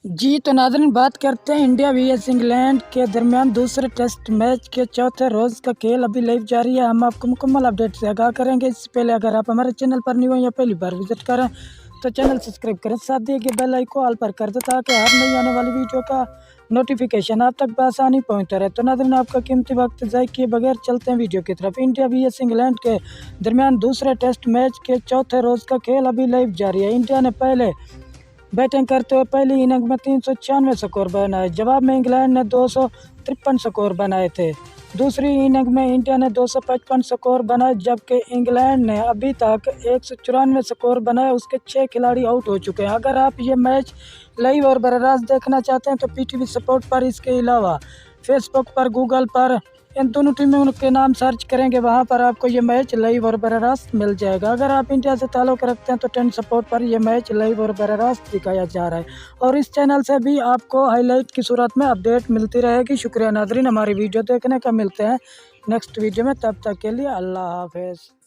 जी तो नाज़रीन, बात करते हैं इंडिया vs इंग्लैंड के दरमियान दूसरे टेस्ट मैच के चौथे रोज़ का खेल अभी लाइव जारी है। हम आपको मुकम्मल अपडेट से आगाह करेंगे। इससे पहले अगर आप हमारे चैनल पर न्यू हैं या पहली बार विजिट करें तो चैनल सब्सक्राइब करें, साथ दिए गए बेल आइकन को ऑल पर कर दें ताकि हर नई आने वाली वीडियो का नोटिफिकेशन आप तक बआसानी पहुँचता रहे। तो नाज़रीन, आपका कीमती वक्त ज़ाय किए बगैर चलते हैं वीडियो की तरफ। इंडिया vs इंग्लैंड के दरमियान दूसरे टेस्ट मैच के चौथे रोज़ का खेल अभी लाइव जारी है। इंडिया ने पहले बैटिंग करते हुए पहली इनिंग में 396 स्कोर बनाए। जवाब में इंग्लैंड ने 253 स्कोर बनाए थे। दूसरी इनिंग में इंडिया ने 255 स्कोर बनाए, जबकि इंग्लैंड ने अभी तक 194 स्कोर बनाए। उसके 6 खिलाड़ी आउट हो चुके हैं। अगर आप ये मैच लाइव और बराह रास्त देखना चाहते हैं तो पीटीवी स्पोर्ट पर, इसके अलावा फेसबुक पर, गूगल पर इन दोनों टीमों के नाम सर्च करेंगे, वहां पर आपको ये मैच लाइव और बराह रास्त मिल जाएगा। अगर आप इंडिया से ताल्लुक़ रखते हैं तो टेन सपोर्ट पर ये मैच लाइव और बराह रास्त दिखाया जा रहा है और इस चैनल से भी आपको हाईलाइट की सूरत में अपडेट मिलती रहेगी। शुक्रिया नाज़रीन, हमारी वीडियो देखने का। मिलते हैं नेक्स्ट वीडियो में, तब तक के लिए अल्लाह हाफ़िज़।